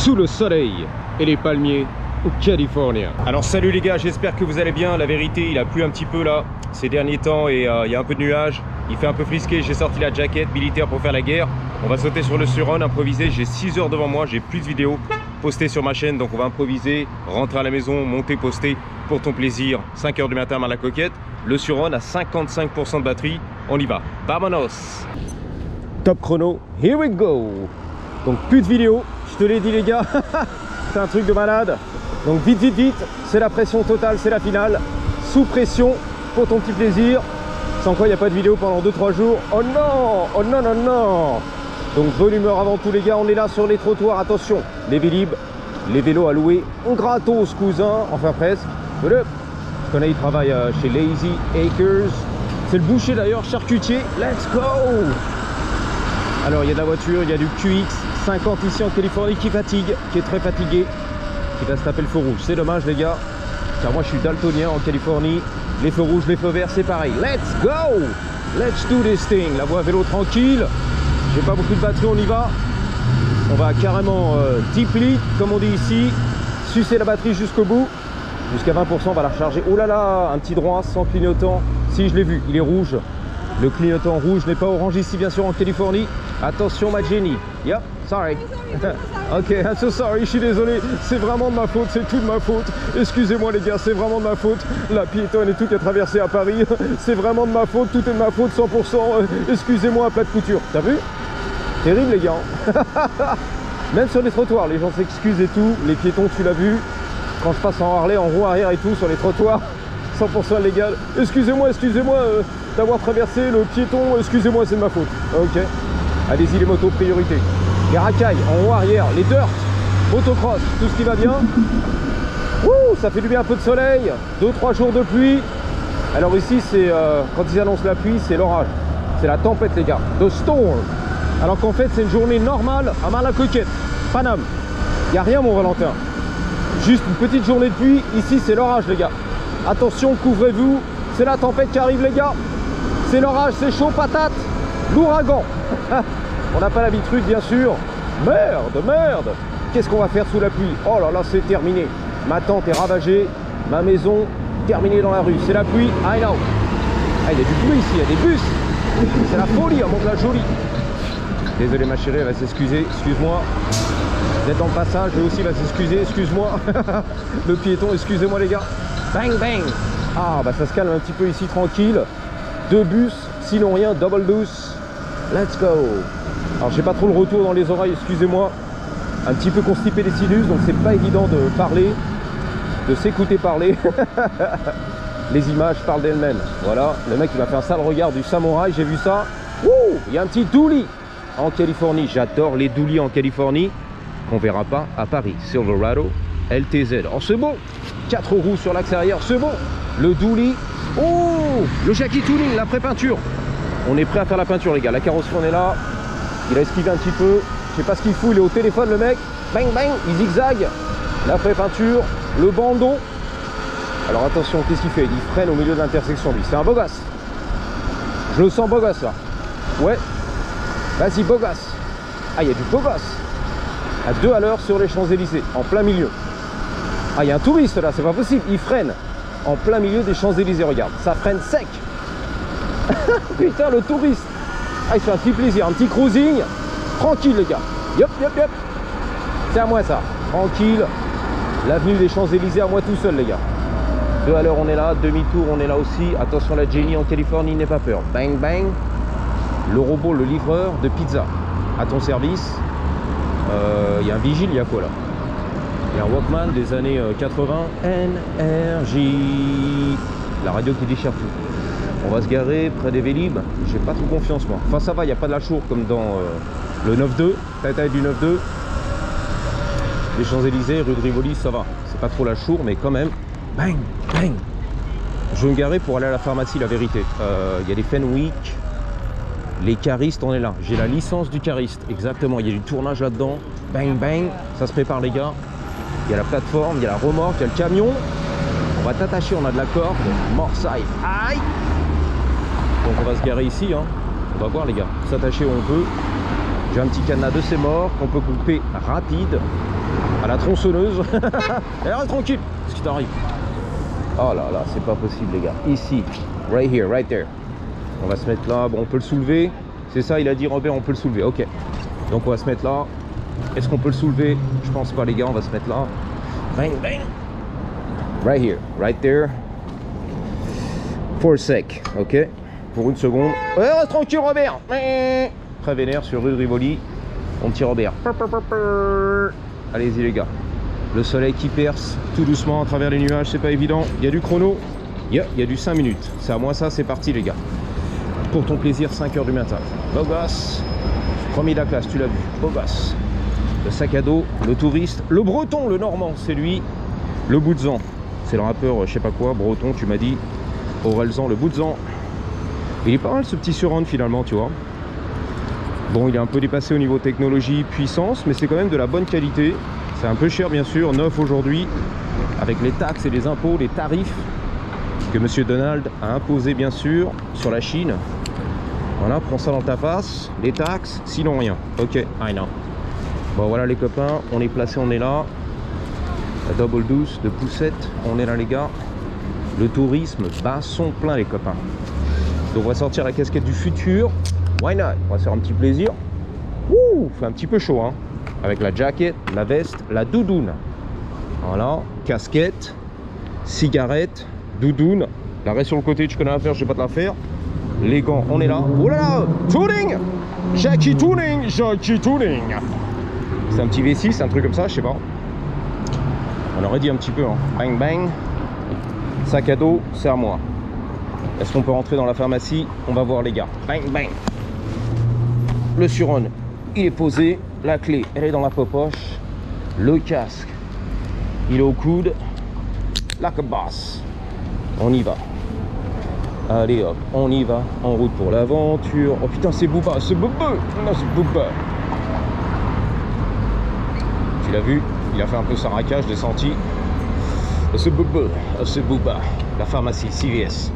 sous le soleil et les palmiers au Californie. Alors salut les gars, j'espère que vous allez bien. La vérité, il a plu un petit peu là ces derniers temps et il y a un peu de nuages. Il fait un peu frisqué, j'ai sorti la jaquette militaire pour faire la guerre. On va sauter sur le Suron, improviser. J'ai 6 heures devant moi, j'ai plus de vidéos postées sur ma chaîne. Donc on va improviser, rentrer à la maison, monter, poster pour ton plaisir. 5 heures du matin à la coquette. Le Suron a 55% de batterie. On y va, vamonos. Top chrono, here we go. Donc plus de vidéos, je te l'ai dit les gars. C'est un truc de malade. Donc vite, vite, vite, c'est la pression totale, c'est la finale. Sous pression pour ton petit plaisir. Sans quoi il n'y a pas de vidéo pendant 2-3 jours. Oh non, oh non, non, non. Donc bonne humeur avant tout les gars, on est là sur les trottoirs. Attention, les Vélib, les vélos à louer, on gratos cousin, enfin presque. Je connais, il travaille chez Lazy Acres. C'est le boucher d'ailleurs, charcutier. Let's go. Alors il y a de la voiture, il y a du QX50 ici en Californie qui fatigue, qui est très fatigué, qui va se taper le feu rouge. C'est dommage les gars, car moi je suis daltonien en Californie. Les feux rouges, les feux verts, c'est pareil. Let's go! Let's do this thing. La voie vélo tranquille. J'ai pas beaucoup de batterie, on y va. On va carrément deeply, comme on dit ici, sucer la batterie jusqu'au bout. Jusqu'à 20%, on va la recharger. Oh là là, un petit droit sans clignotant. Si, je l'ai vu, il est rouge. Le clignotant rouge n'est pas orange ici, bien sûr, en Californie. Attention, ma Jenny. Yep, sorry. Ok, I'm so sorry, je suis désolé. C'est vraiment de ma faute, c'est tout de ma faute. Excusez-moi, les gars, c'est vraiment de ma faute. La piétonne et tout qui a traversé à Paris, c'est vraiment de ma faute, tout est de ma faute, 100%. Excusez-moi, à plat de couture. T'as vu? Terrible, les gars. Même sur les trottoirs, les gens s'excusent et tout. Les piétons, tu l'as vu. Quand je passe en Harley, en roue arrière et tout, sur les trottoirs, 100% légal. Excusez-moi, d'avoir traversé le piéton, excusez-moi, c'est de ma faute. Ok, allez-y les motos, priorité. Les racailles en haut arrière, les dirt, motocross, tout ce qui va bien. Ouh, ça fait du bien un peu de soleil, 2-3 jours de pluie. Alors ici, c'est quand ils annoncent la pluie, c'est l'orage. C'est la tempête les gars, the storm. Alors qu'en fait, c'est une journée normale à Mar-la-Coquette, Paname. Il n'y a rien mon Valentin. Juste une petite journée de pluie, ici c'est l'orage les gars. Attention, couvrez-vous, c'est la tempête qui arrive les gars. C'est l'orage, c'est chaud patate, l'ouragan. On n'a pas l'habitude bien sûr. Merde. Qu'est-ce qu'on va faire sous la pluie? Oh là là, c'est terminé. Ma tente est ravagée, ma maison terminée dans la rue. C'est la pluie, I know. Ah, il y a du bruit ici, il y a des bus. C'est la folie, à Mont-la-Jolie. Désolé ma chérie, elle va s'excuser, excuse-moi. Vous êtes dans le passage, lui aussi va s'excuser, excuse-moi. Le piéton, excusez-moi les gars. Bang bang. Ah bah ça se calme un petit peu ici, tranquille. 2 bus, sinon rien, double bus. Let's go. Alors j'ai pas trop le retour dans les oreilles, excusez-moi. Un petit peu constipé les sinus, donc c'est pas évident de parler, de s'écouter parler. Les images parlent d'elles-mêmes. Voilà, le mec il m'a fait un sale regard du samouraï, j'ai vu ça. Ouh, il y a un petit dually en Californie. J'adore les dually en Californie. Qu'on verra pas à Paris. Silverado LTZ. Oh c'est beau. 4 roues sur l'axe arrière, c'est beau. Le dually. Oh, le Jackie Tuning, la pré-peinture. On est prêt à faire la peinture les gars. La carrosserie on est là. Il a esquivé un petit peu. Je sais pas ce qu'il fout, il est au téléphone le mec. Bang bang, il zigzag. La pré-peinture, le bandeau. Alors attention, qu'est-ce qu'il fait? Il freine au milieu de l'intersection lui. C'est un beau gosse. Je le sens beau gosse là. Ouais. Vas-y beau gosse. Ah, il y a du beau gosse. À 2 à l'heure sur les Champs-Élysées, en plein milieu. Ah, il y a un touriste là, c'est pas possible. Il freine en plein milieu des Champs-Élysées, regarde. Ça freine sec. Putain, le touriste. Ah, il se fait un petit plaisir, un petit cruising. Tranquille, les gars. Yop. C'est à moi ça. Tranquille. L'avenue des Champs-Élysées à moi tout seul, les gars. 2 à l'heure, on est là. Demi-tour, on est là aussi. Attention, la Jenny en Californie, n'aie pas peur. Bang, bang. Le robot, le livreur de pizza. À ton service. Il y a un vigile, il y a quoi là? Il y a un Walkman des années 80. NRJ. La radio qui déchire tout. On va se garer près des Vélib. J'ai pas trop confiance moi. Enfin ça va, il n'y a pas de la chour comme dans le 9-2. Taille du 9-2. Les Champs-Élysées, rue de Rivoli, ça va. C'est pas trop la chour, mais quand même. Bang, bang. Je vais me garer pour aller à la pharmacie, la vérité. Il y a des Fenwick. Les caristes, on est là. J'ai la licence du cariste, exactement. Il y a du tournage là-dedans. Bang, bang. Ça se prépare, les gars. Il y a la plateforme, il y a la remorque, il y a le camion. On va t'attacher, on a de la corde. Morsaille. Aïe. Donc, on va se garer ici. Hein. On va voir, les gars. S'attacher où on peut. J'ai un petit cadenas de c'est mort qu'on peut couper rapide. à la tronçonneuse. Et reste tranquille, qu'est-ce qui t'arrive? Oh là là, c'est pas possible les gars. Ici, right here, right there. On va se mettre là, bon on peut le soulever. C'est ça, il a dit Robert, on peut le soulever, ok. Donc on va se mettre là. Est-ce qu'on peut le soulever? Je pense pas les gars, on va se mettre là. Bang, bang. Right here, right there. For a sec, ok. Pour une seconde. Ouais, reste tranquille Robert. Très vénère sur rue de Rivoli. Mon petit Robert. Allez-y les gars. Le soleil qui perce tout doucement à travers les nuages, c'est pas évident. Il y a du chrono. Il y a du 5 minutes. C'est à moi ça, c'est parti les gars. Pour ton plaisir, 5 h du matin. Beau gosse. Premier de la classe, tu l'as vu. Beau gosse. Le sac à dos, le touriste, le breton, le normand, c'est lui. Le Boutzan. C'est le rappeur, je sais pas quoi, breton, tu m'as dit. Aurelzan, le Boutzan. Il est pas mal ce petit Suron finalement, tu vois. Bon, il est un peu dépassé au niveau technologie, puissance, mais c'est quand même de la bonne qualité. C'est un peu cher bien sûr, neuf aujourd'hui, avec les taxes et les impôts, les tarifs que Monsieur Donald a imposé bien sûr sur la Chine. Voilà, prends ça dans ta face, les taxes, sinon rien. Ok, I know. Bon voilà les copains, on est placé, on est là. La double douce de poussette, on est là les gars. Le tourisme bat son plein les copains. Donc on va sortir la casquette du futur. Why not? On va se faire un petit plaisir. Ouh, fait un petit peu chaud hein. Avec la jaquette, la veste, la doudoune. Voilà, casquette, cigarette, doudoune. La reste sur le côté, tu connais l'affaire, je vais pas te la faire. Les gants, on est là. Oh là là, tuning, Jackie tuning, Jackie tuning. C'est un petit V6, c'est un truc comme ça, je sais pas. On aurait dit un petit peu, hein. Bang bang. Sac à dos, c'est à moi. Est-ce qu'on peut rentrer dans la pharmacie? On va voir les gars. Bang bang. Le Suron, il est posé. La clé, elle est dans la poche. Le casque, il est au coude. La cabasse. On y va. Allez hop, on y va. En route pour l'aventure. Oh putain, c'est Booba, c'est Booba. Non, c'est Booba. Tu l'as vu? Il a fait un peu sa raquage, des senti. C'est Booba, c'est Booba. La pharmacie, CVS.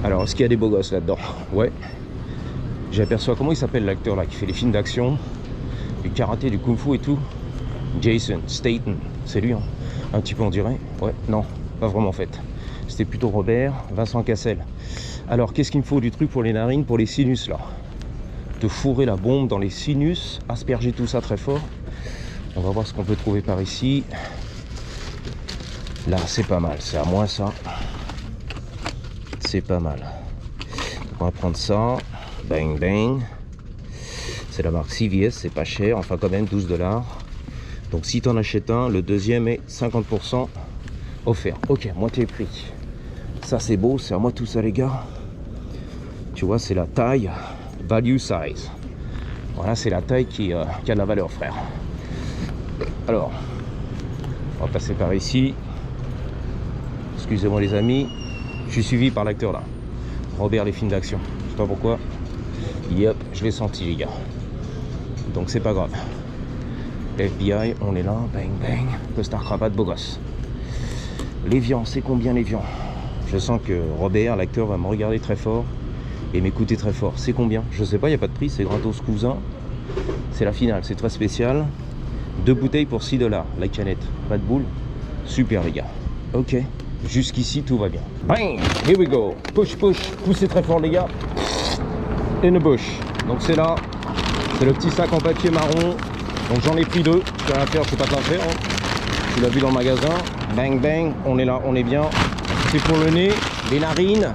Alors, est-ce qu'il y a des beaux gosses là-dedans? Ouais. J'aperçois, comment il s'appelle l'acteur là qui fait les films d'action, du karaté, du kung-fu et tout? Jason Statham, c'est lui hein? Un petit peu on dirait. Ouais, non, pas vraiment en fait. C'était plutôt Robert, Vincent Cassel. Alors, qu'est-ce qu'il me faut du truc pour les narines, pour les sinus là? De fourrer la bombe dans les sinus, asperger tout ça très fort. On va voir ce qu'on peut trouver par ici. Là, c'est pas mal, c'est à moi ça. C'est pas mal. On va prendre ça. Bang bang. C'est la marque CVS, c'est pas cher, enfin quand même 12 $. Donc si tu en achètes un, le deuxième est 50% offert. Ok, moitié prix. Ça c'est beau, c'est à moi tout ça les gars. Tu vois, c'est la taille value size. Voilà, c'est la taille qui a de la valeur frère. Alors, on va passer par ici. Excusez-moi les amis, je suis suivi par l'acteur là, Robert les films d'action. Je sais pas pourquoi. Yep, je l'ai senti les gars. Donc c'est pas grave. FBI, on est là, bang bang. Costard cravate, beau gosse. L'évian, c'est combien l'évian? Je sens que Robert, l'acteur, va me regarder très fort et m'écouter très fort. C'est combien? Je sais pas, il n'y a pas de prix, c'est gratos cousin. C'est la finale, c'est très spécial. 2 bouteilles pour 6 $, la canette. Pas de boule. Super les gars. Ok. Jusqu'ici tout va bien. Bang! Here we go. Push, push. Poussez très fort les gars. In the bush. Donc c'est là. C'est le petit sac en papier marron. Donc j'en ai pris 2. Je peux rien faire, je peux pas te la faire. Hein. Tu l'as vu dans le magasin. Bang bang. On est là, on est bien. C'est pour le nez, les narines.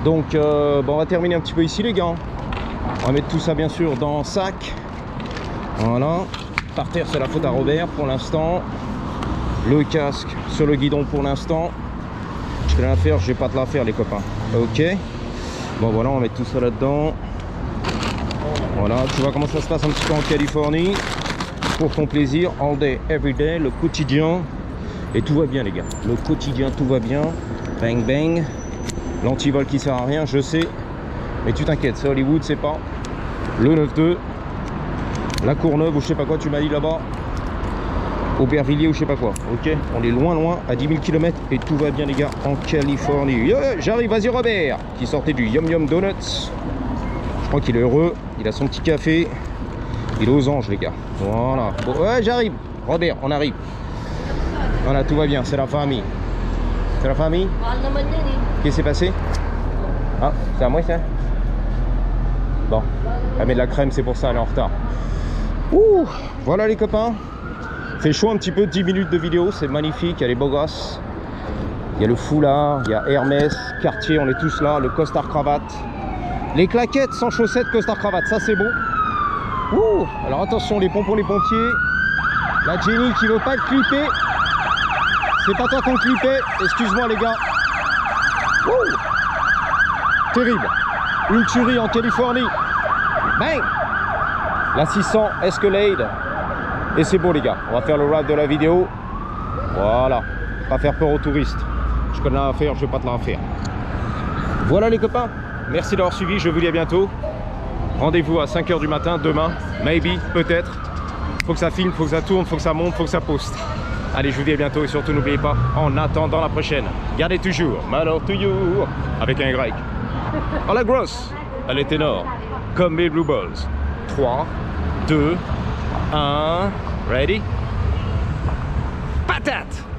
Donc bon, on va terminer un petit peu ici les gars. On va mettre tout ça bien sûr dans le sac. Voilà. Par terre c'est la faute à Robert pour l'instant. Le casque sur le guidon pour l'instant. Je peux rien faire, je vais pas te la faire les copains. Ok. Bon voilà, on va mettre tout ça là-dedans. Voilà, tu vois comment ça se passe un petit peu en Californie. Pour ton plaisir, all day, every day, le quotidien. Et tout va bien les gars. Le quotidien, tout va bien. Bang bang. L'antivol qui sert à rien, je sais. Mais tu t'inquiètes, c'est Hollywood, c'est pas le 9-2. La Courneuve ou je sais pas quoi, tu m'as dit là-bas. Aubervilliers ou je sais pas quoi. Ok, on est loin à 10 000 km et tout va bien les gars en Californie. J'arrive, vas-y Robert, qui sortait du Yum Yum Donuts. Je crois qu'il est heureux, il a son petit café. Il est aux anges les gars. Voilà, bon, ouais j'arrive. Robert, on arrive. Voilà, tout va bien, c'est la famille. C'est la famille? Qu'est-ce qui s'est passé? Ah, c'est à moi ça? Bon, elle met de la crème, c'est pour ça, elle est en retard. Ouh, voilà les copains. Fait chaud un petit peu, 10 minutes de vidéo, c'est magnifique, il y a les beaux gosses. Il y a le foulard, il y a Hermès, Cartier, on est tous là, le costard cravate. Les claquettes sans chaussettes, costard cravate, ça c'est bon. Ouh, alors attention, les pompons, les pompiers. La Jenny qui veut pas être clippée. C'est pas toi qu'on clippait, excuse-moi les gars. Ouh, terrible. Une tuerie en Californie. Bang. La 600 Escalade. Et c'est beau les gars, on va faire le ride de la vidéo. Voilà, pas faire peur aux touristes. Je connais la faire, je vais pas te la faire. Voilà les copains, merci d'avoir suivi, je vous dis à bientôt. Rendez-vous à 5 h du matin demain, maybe, peut-être. Faut que ça filme, faut que ça tourne, faut que ça monte, faut que ça poste. Allez, je vous dis à bientôt et surtout n'oubliez pas, en attendant la prochaine, gardez toujours Malo to you avec un Y. Oh la grosse, elle est énorme, comme mes Blue Balls. 3, 2, 1, ready? Patate!